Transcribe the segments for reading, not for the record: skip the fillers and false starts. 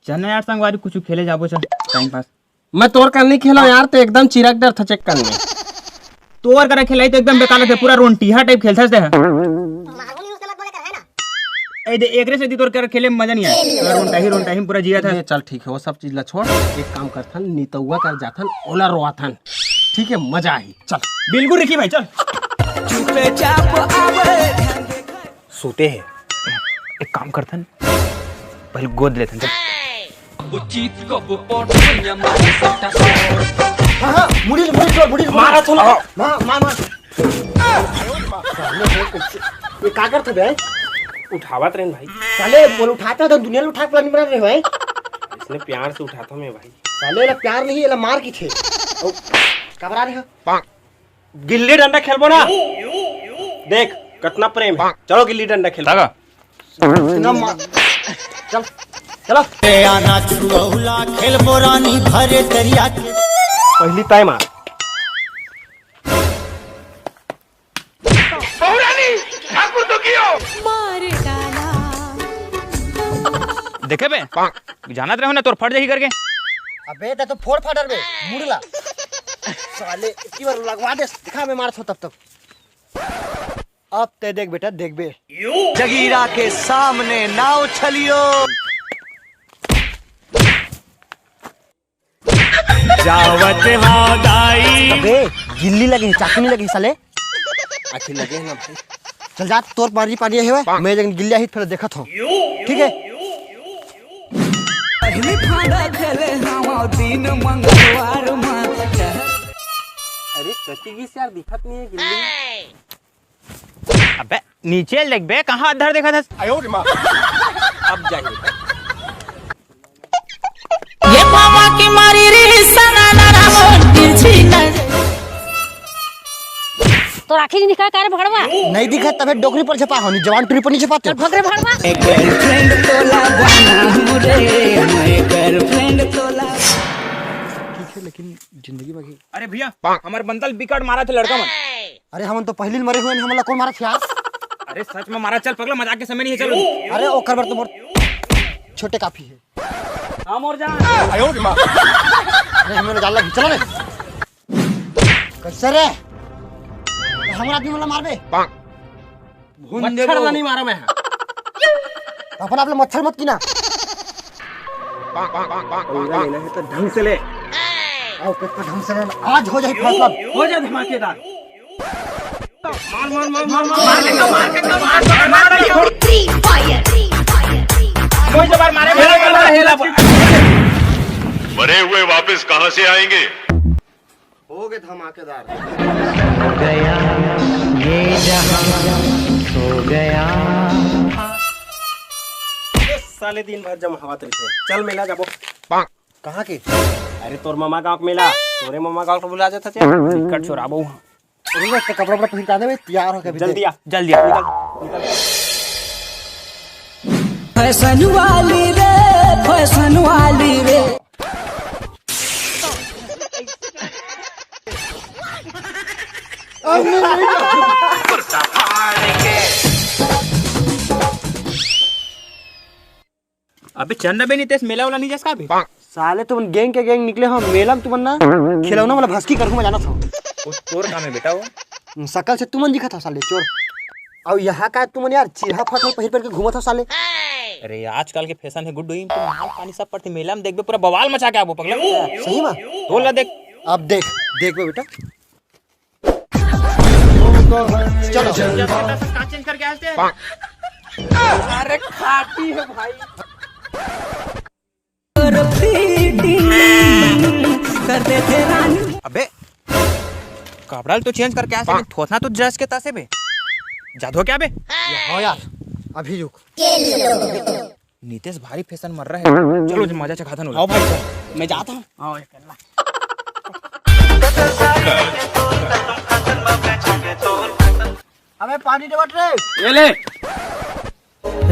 चल यार संगवारी कुछ खेले जाबो, चल टाइम पास। मैं तोर कर नहीं खेला यार, तो एकदम चिरक डर था चेक करने। तोर करे खेलाई तो एकदम बेकार थे, पूरा रोंटीहा टाइप खेलता है। एक से तोर कर खेले में मजा नहीं आया, रोंटा ही पूरा जिया था। चल ठीक है, वो सब चीज ला छोड़, एक काम करथन, नीतुआ कर जाथन, ओला रोआथन, ठीक है, मजा आई। चल बिल्कुल रिकी भाई, चल। सोते हैं, एक काम करथन, पहले गोद लेथन। चल मारा थोड़ा, मार। ये का करथे बे? उठावत रहे भाई, साले बोल उठाता तो दुनिया में उठा के प्लान बना रहे भाई। इसने प्यार से उठाता मैं भाई। साले ला प्यार नहीं, ये ला मार की थे। घबरा रहे हो? गिल्ली डंडा खेलबो ना, देख कितना प्रेम है। चलो गिल्ली डंडा खेल। चल चलो खेलबो रानी भरे दरिया के। पहली तय मार। देखे बे जाना रहो ना, तोर फट जाही करके। अबे तो फोड़ फाड़र बे मुड़ला साले, की बार लगवा दे, दिखा मैं मारत हो तब तक। अब ते देख बेटा, देख बे, जगीरा के सामने ना उछलियो। जावत हादाई। अबे गिल्ली लगी, चाकू नहीं लगी साले। अच्छी लगे ना भाई। चल जा, तोर पानी पानी है भाई, मैं जगह गिल्ली ही फिर देखत हूं, ठीक है। अरे कच्ची से यार दिखत नहीं है गिल्ली। अबे नीचे देख बे, कहाँ अधर देखा था। अब जाइए ये मामा की मारी रे सना ना तिरछी नजर। तो आखिर निकाल कर भड़वा नहीं दिखा तबे डोकरी पर छपा होनी, जवान टूरी पर नहीं छपाते। भग रे भड़वा। गर्लफ्रेंड तोला बना मुरे, मैं गर्लफ्रेंड तोला। ठीक है लेकिन जिंदगी बाकी। अरे भैया हमारे बंदल बिकट मारा थे लड़का मन। अरे हम तो पहली मरे हुए, हमला कौन मारा था? अरे सच में मारा, चल पगला, मजाक के समय नहीं है, चलो। अरे ओकर बर तो मोर छोटे काफी है। हम और जा। अरे हमें जाला भी चलो रे। कैसे रे हमरा आदमी वाला मारबे? मच्छर नहीं मारा मैं। अपन आप लोग मच्छर मत कीना। लेना है तो ढंग से ले। आओ कितना ढंग से लेना, आज हो जाए फैसला, हो जा धमाकेदार। मरे हुए वापस कहां से आएंगे? हो गए धमाकेदार। गया ये जहां सो गया। साले दिन भर जब हवा थे, चल मेला जाबो। कहाँ के? अरे तोर मामा गांव मेला, तोरे मामा गांव को बुला जाता थे। टिकट चोराबो। कपड़ा वपड़ा पहन के तैयार हो के जल्दी आ, जल्दी आ। फैशन वाली रे, फैशन वाली रे। अबे चन्ना बे नहीं तेस मेला वाला नहीं जैसा भी। साले तुम गैंग के गैंग निकले हो, मेला में तुम ना खिलौना वाला भस्की कर घूम जाना था। वो तोर काम है बेटा, वो सकल से तुमन दिखा था साले चोर। और यहाँ का तुमन यार चिढ़ा फटल पहिर पर के घूमा था साले। अरे आजकल के फैशन है गुड्डू, तो माल पानी सब पड़ती, मेला में देखबे पूरा बवाल मचा के आबो पगला। सही में बोला देख। अब देख बे बेटा, चलो चेंज करके आते हैं। अरे खाटी है भाई। करते थे रानी। अबे कपड़ा तो चेंज करके आते, थोतना तो ड्रेस के तासे बे जादू क्या बे। हो यार अभी रुक। नीतीश भारी फैशन मर रहा है, चलो मजा चखाता हूं। आओ भाई मैं जाता हूँ। आओ हमें पानी देवट रे। ये ले।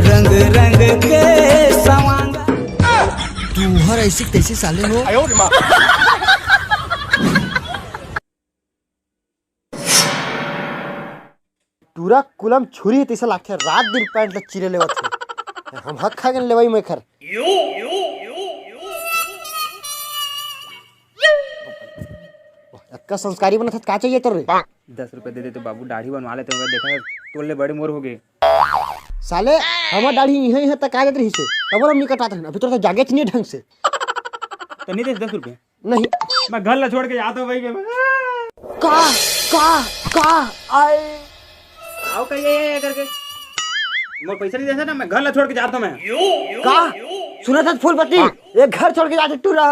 रंग रंग के सवांग। तू हर ऐसे तैसे साले हो। टूरा कुलम छुरी तैसे लागथे रात दिन पैंट ल चिरे लेवत थे हम हक खा गन लेवई में खर अक्का संस्कारी बनत का चाहिए तोरे 10 रुपए दे दे तो बाबू दाढ़ी बनवा लेते होंगे देखा तोले बड़े मोर हो गए साले हमर दाढ़ी यही है त का जात रही से तब हम निकट आते अभी तो जागे नहीं ढंग से तो नहीं दे 10 रुपए नहीं मैं घर ला छोड़ के जाता हूँ भाई का का आए आओ कहिए करके मोर पैसा नहीं देता ना मैं घर ला छोड़ के जाता हूँ मैं का सुना था फूलपति एक घर छोड़ के जाते टूरा